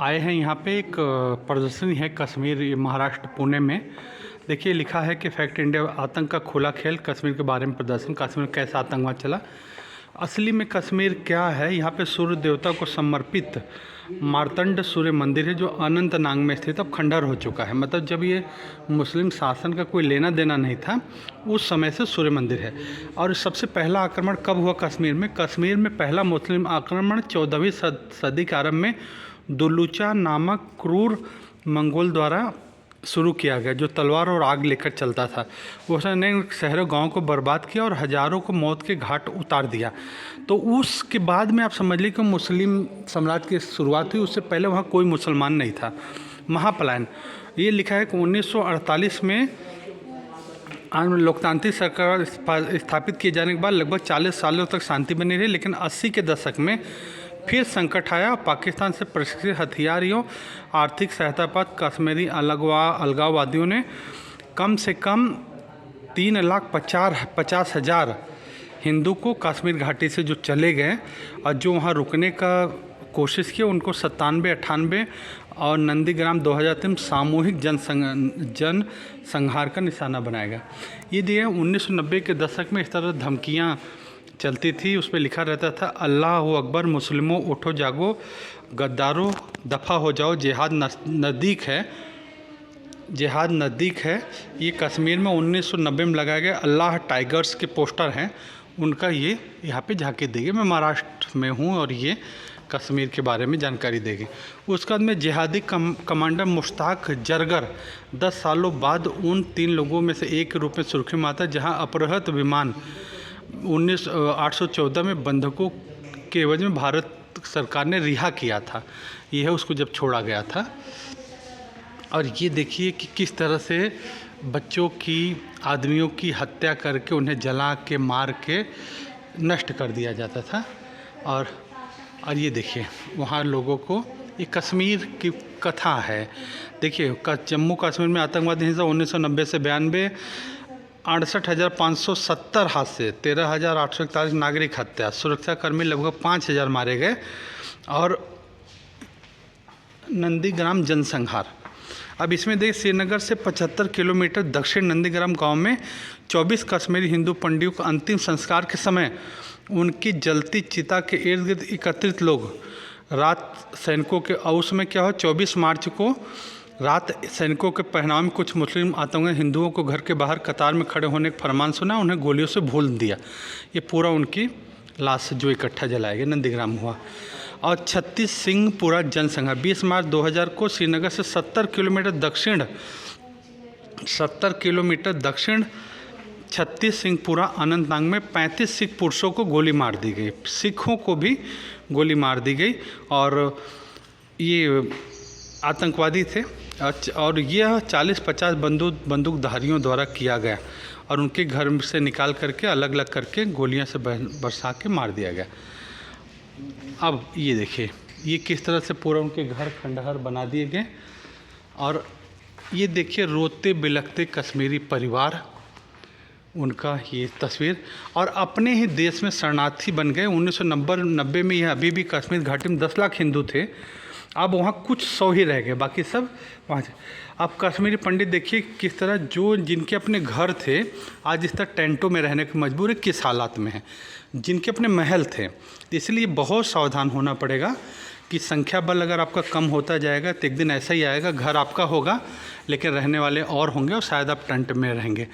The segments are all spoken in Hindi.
आए हैं यहाँ पे एक प्रदर्शनी है कश्मीर महाराष्ट्र पुणे में। देखिए लिखा है कि फैक्ट इंडिया आतंक का खुला खेल, कश्मीर के बारे में प्रदर्शन, कश्मीर में कैसा आतंकवाद चला। असली में कश्मीर क्या है, यहाँ पे सूर्य देवता को समर्पित मार्तंड सूर्य मंदिर है जो अनंतनाग में स्थित, अब खंडहर हो चुका है। मतलब जब ये मुस्लिम शासन का कोई लेना देना नहीं था उस समय से सूर्य मंदिर है। और सबसे पहला आक्रमण कब हुआ कश्मीर में? कश्मीर में पहला मुस्लिम आक्रमण 14वीं सदी के आरंभ में दुलुचा नामक क्रूर मंगोल द्वारा शुरू किया गया, जो तलवार और आग लेकर चलता था। उसने शहरों गांव को बर्बाद किया और हजारों को मौत के घाट उतार दिया। तो उसके बाद में आप समझ लीजिए कि मुस्लिम साम्राज्य की शुरुआत हुई। उससे पहले वहाँ कोई मुसलमान नहीं था। महापलायन ये लिखा है कि 1948 में लोकतांत्रिक सरकार स्थापित किए जाने के बाद लगभग 40 सालों तक शांति बनी रही, लेकिन 80 के दशक में फिर संकट आया। पाकिस्तान से प्रशिक्षित हथियारियों, आर्थिक सहायता पाकर कश्मीरी अलगाववादियों ने कम से कम 3,50,000 हिंदू को कश्मीर घाटी से जो चले गए और जो वहाँ रुकने का कोशिश की, उनको 97-98 और नंदीग्राम 2003 सामूहिक जन संहार का निशाना बनाया गया। ये दिए 1990 के दशक में इस तरह धमकियाँ चलती थी। उस पर लिखा रहता था, अल्लाह अकबर, मुस्लिमों उठो जागो, गद्दारों दफ़ा हो जाओ, जिहाद नज़दीक है, जिहाद नज़दीक है। ये कश्मीर में 1990 में लगाया गया। अल्लाह टाइगर्स के पोस्टर हैं उनका, ये यहाँ पे झांकी देगी। मैं महाराष्ट्र में हूँ और ये कश्मीर के बारे में जानकारी देगी। उसके बाद में जिहादी कमांडर मुश्ताक जरगर 10 सालों बाद उन 3 लोगों में से एक के रूप में सुर्खी में आता, जहाँ अपहृत विमान 1814 में बंधकों के एवज में भारत सरकार ने रिहा किया था। यह है उसको जब छोड़ा गया था। और ये देखिए कि किस तरह से बच्चों की, आदमियों की हत्या करके उन्हें जला के मार के नष्ट कर दिया जाता था। और ये देखिए वहाँ लोगों को, ये कश्मीर की कथा है। देखिए जम्मू कश्मीर में आतंकवादी हिंसा 1990 से 92, 68,570 हादसे, 13,841 नागरिक हत्या, सुरक्षाकर्मी लगभग 5,000 मारे गए और नंदीग्राम जनसंहार। अब इसमें देख, श्रीनगर से 75 किलोमीटर दक्षिण नंदीग्राम गांव में 24 कश्मीरी हिंदू पंडितों का अंतिम संस्कार के समय उनकी जलती चिता के इर्द गिर्द एकत्रित लोग रात सैनिकों के, और उसमें क्या हो, 24 मार्च को रात सैनिकों के पहनावे में कुछ मुस्लिम आतंकी हिंदुओं को घर के बाहर कतार में खड़े होने का फरमान सुना, उन्हें गोलियों से भून दिया। ये पूरा उनकी लाश जो इकट्ठा जलाया गया नंदीग्राम हुआ। और 36 सिंहपुरा जनसंहार 20 मार्च 2000 को श्रीनगर से 70 किलोमीटर दक्षिण 36 सिंहपुरा अनंतनाग में 35 सिख पुरुषों को गोली मार दी गई, सिखों को भी गोली मार दी गई। और ये आतंकवादी थे और यह 40-50 बंदूकधारियों द्वारा किया गया और उनके घर से निकाल करके अलग अलग करके गोलियां से बरसा के मार दिया गया। अब ये देखिए ये किस तरह से पूरा उनके घर खंडहर बना दिए गए। और ये देखिए रोते बिलखते कश्मीरी परिवार, उनका ये तस्वीर, और अपने ही देश में शरणार्थी बन गए। 1990 में यह अभी भी कश्मीर घाटी में 10 लाख हिंदू थे, अब वहाँ कुछ 100 ही रह गए, बाकी सब वहाँ। अब कश्मीरी पंडित देखिए किस तरह, जो जिनके अपने घर थे आज इस तरह टेंटों में रहने की मजबूर है, किस हालात में है। जिनके अपने महल थे, इसलिए बहुत सावधान होना पड़ेगा कि संख्या बल अगर आपका कम होता जाएगा तो एक दिन ऐसा ही आएगा, घर आपका होगा लेकिन रहने वाले और होंगे और शायद आप टेंट में रहेंगे।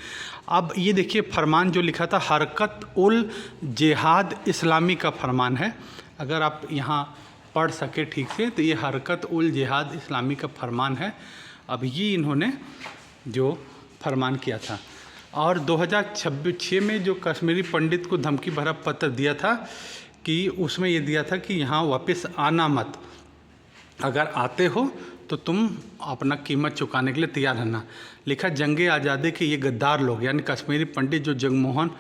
अब ये देखिए फरमान जो लिखा था, हरकत उल जिहाद इस्लामी का फरमान है। अगर आप यहाँ पढ़ सके ठीक से तो ये हरकत उल जिहाद इस्लामी का फरमान है। अब ये इन्होंने जो फरमान किया था। और 2006 में जो कश्मीरी पंडित को धमकी भरा पत्र दिया था कि उसमें ये दिया था कि यहाँ वापस आना मत, अगर आते हो तो तुम अपना कीमत चुकाने के लिए तैयार रहना। लिखा, जंगे आज़ादी के ये गद्दार लोग यानी कश्मीरी पंडित जो जगमोहन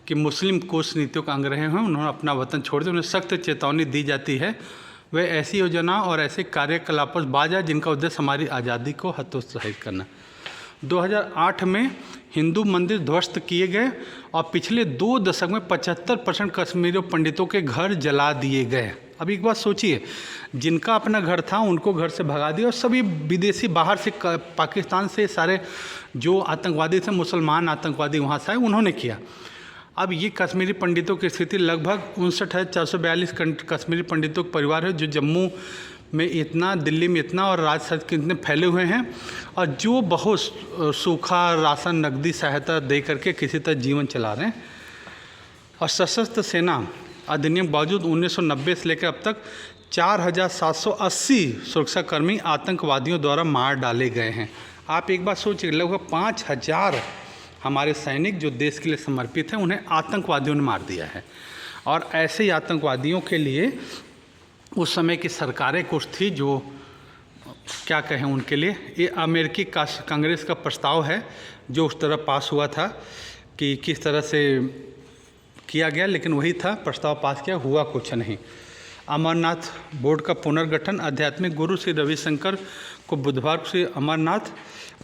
की मुस्लिम कूटनीतियों का अंग रहे हैं, उन्होंने अपना वतन छोड़ दिया। उन्हें सख्त चेतावनी दी जाती है वे ऐसी योजना और ऐसे कार्यकलापों से बाज आए जिनका उद्देश्य हमारी आज़ादी को हतोत्साहित करना। 2008 में हिंदू मंदिर ध्वस्त किए गए और पिछले 2 दशक में 75% कश्मीरी पंडितों के घर जला दिए गए। अब एक बात सोचिए, जिनका अपना घर था उनको घर से भगा दिया और सभी विदेशी बाहर से पाकिस्तान से सारे जो आतंकवादी थे, मुसलमान आतंकवादी वहाँ से आए, उन्होंने किया। अब ये कश्मीरी पंडितों की स्थिति लगभग 59,442 कश्मीरी पंडितों का परिवार है जो जम्मू में इतना, दिल्ली में इतना और राजस्थान के इतने फैले हुए हैं और जो बहुत सूखा राशन नकदी सहायता दे करके किसी तरह जीवन चला रहे हैं। और सशस्त्र सेना अधिनियम के बावजूद 1990 से लेकर अब तक 4,780 सुरक्षाकर्मी आतंकवादियों द्वारा मार डाले गए हैं। आप एक बात सोचिए, लगभग 5,000 हमारे सैनिक जो देश के लिए समर्पित हैं उन्हें आतंकवादियों ने मार दिया है। और ऐसे ही आतंकवादियों के लिए उस समय की सरकारें कुछ थी जो क्या कहें उनके लिए, ये अमेरिकी कांग्रेस का प्रस्ताव है जो उस तरह पास हुआ था कि किस तरह से किया गया, लेकिन वही था, प्रस्ताव पास किया, हुआ कुछ नहीं। अमरनाथ बोर्ड का पुनर्गठन, आध्यात्मिक गुरु श्री रविशंकर को बुधवार को श्री अमरनाथ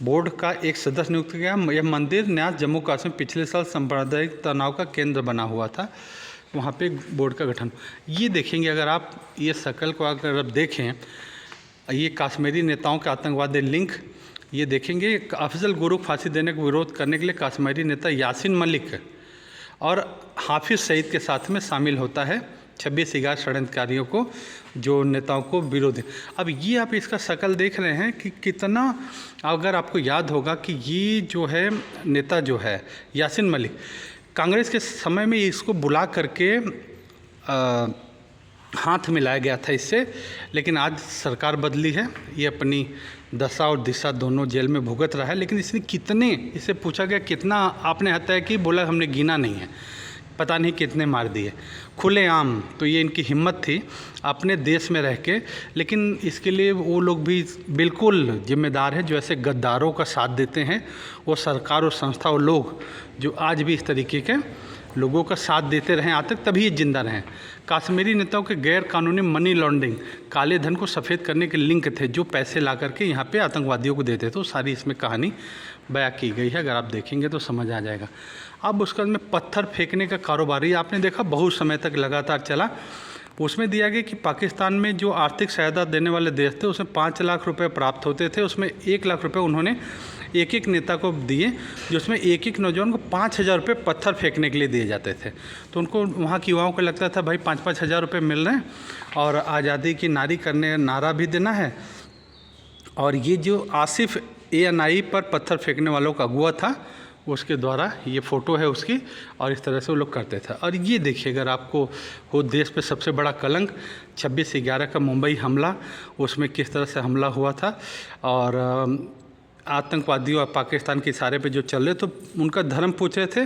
बोर्ड का एक सदस्य नियुक्त किया। यह मंदिर न्यास जम्मू कश्मीर पिछले साल सांप्रदायिक तनाव का केंद्र बना हुआ था, वहाँ पे बोर्ड का गठन। ये देखेंगे अगर आप ये शकल को अगर आप देखें, ये कश्मीरी नेताओं के आतंकवादी लिंक ये देखेंगे। अफजल गुरु फांसी देने का विरोध करने के लिए कश्मीरी नेता यासीन मलिक और हाफिज़ सईद के साथ में शामिल होता है 26 षड्यंत्रकारियों को, जो नेताओं को विरोधी। अब ये आप इसका शकल देख रहे हैं कि कितना, अगर आपको याद होगा कि ये जो है नेता जो है यासीन मलिक, कांग्रेस के समय में इसको बुला करके हाथ मिलाया गया था इससे, लेकिन आज सरकार बदली है, ये अपनी दशा और दिशा दोनों जेल में भुगत रहा है। लेकिन इसने कितने, इससे पूछा गया कितना आपने हत्या की, बोला हमने गिना नहीं है, पता नहीं कितने मार दिए खुलेआम। तो ये इनकी हिम्मत थी अपने देश में रह के, लेकिन इसके लिए वो लोग भी बिल्कुल जिम्मेदार हैं जो ऐसे गद्दारों का साथ देते हैं। वो सरकार और संस्था और लोग जो आज भी इस तरीके के लोगों का साथ देते रहे आज तक, तभी ये जिंदा रहें। कश्मीरी नेताओं के गैर कानूनी मनी लॉन्ड्रिंग, काले धन को सफ़ेद करने के लिंक थे जो पैसे ला करके यहाँ पे आतंकवादियों को देते थे। तो सारी इसमें कहानी बयां की गई है, अगर आप देखेंगे तो समझ आ जाएगा। अब उसके बाद में पत्थर फेंकने का कारोबारी आपने देखा बहुत समय तक लगातार चला। उसमें दिया गया कि पाकिस्तान में जो आर्थिक सहायता देने वाले देश थे उसमें 5 लाख रुपए प्राप्त होते थे, उसमें 1 लाख रुपए उन्होंने एक एक नेता को दिए, जिसमें एक एक नौजवान को 5,000 रुपये पत्थर फेंकने के लिए दिए जाते थे। तो उनको, वहाँ के युवाओं को लगता था भाई 5-5 हज़ार रुपये मिल रहे हैं और आज़ादी की नारी करने नारा भी देना है। और ये जो आसिफ ANI पर पत्थर फेंकने वालों का अगुआ था, उसके द्वारा ये फ़ोटो है उसकी, और इस तरह से वो लोग करते थे। और ये देखिए, अगर आपको वो देश पे सबसे बड़ा कलंक 26/11 का मुंबई हमला, उसमें किस तरह से हमला हुआ था और आतंकवादियों और पाकिस्तान के इशारे पे जो चल रहे, तो उनका धर्म पूछ रहे थे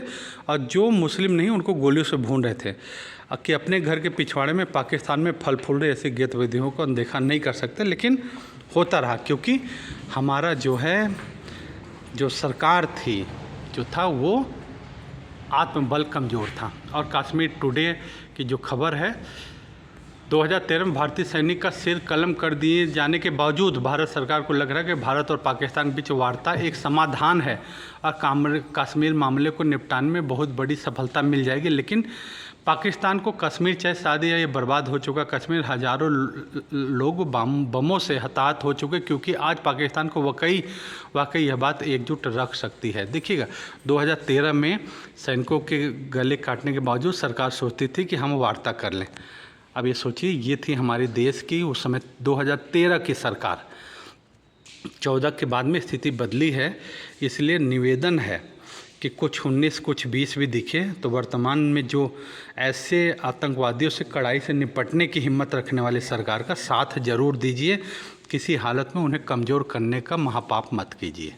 और जो मुस्लिम नहीं उनको गोलियों से भून रहे थे कि अपने घर के पिछवाड़े में पाकिस्तान में फल फूल रहे ऐसी गतिविधियों को अनदेखा नहीं कर सकते। लेकिन होता रहा, क्योंकि हमारा जो है जो सरकार थी जो था वो आत्मबल कमज़ोर था। और कश्मीर टुडे की जो खबर है, 2013 में भारतीय सैनिक का सिर कलम कर दिए जाने के बावजूद भारत सरकार को लग रहा है कि भारत और पाकिस्तान के बीच वार्ता एक समाधान है और कश्मीर मामले को निपटाने में बहुत बड़ी सफलता मिल जाएगी। लेकिन पाकिस्तान को कश्मीर चाहे शादी या ये बर्बाद हो चुका कश्मीर, हज़ारों लोग बमों से हताहत हो चुके, क्योंकि आज पाकिस्तान को वाकई यह बात एकजुट रख सकती है। देखिएगा, 2013 में सैनिकों के गले काटने के बावजूद सरकार सोचती थी कि हम वार्ता कर लें। अब ये सोचिए, ये थी हमारे देश की उस समय 2013 की सरकार। 14 के बाद में स्थिति बदली है, इसलिए निवेदन है कि कुछ 19 कुछ 20 भी दिखे तो वर्तमान में जो ऐसे आतंकवादियों से कड़ाई से निपटने की हिम्मत रखने वाली सरकार का साथ जरूर दीजिए। किसी हालत में उन्हें कमज़ोर करने का महापाप मत कीजिए।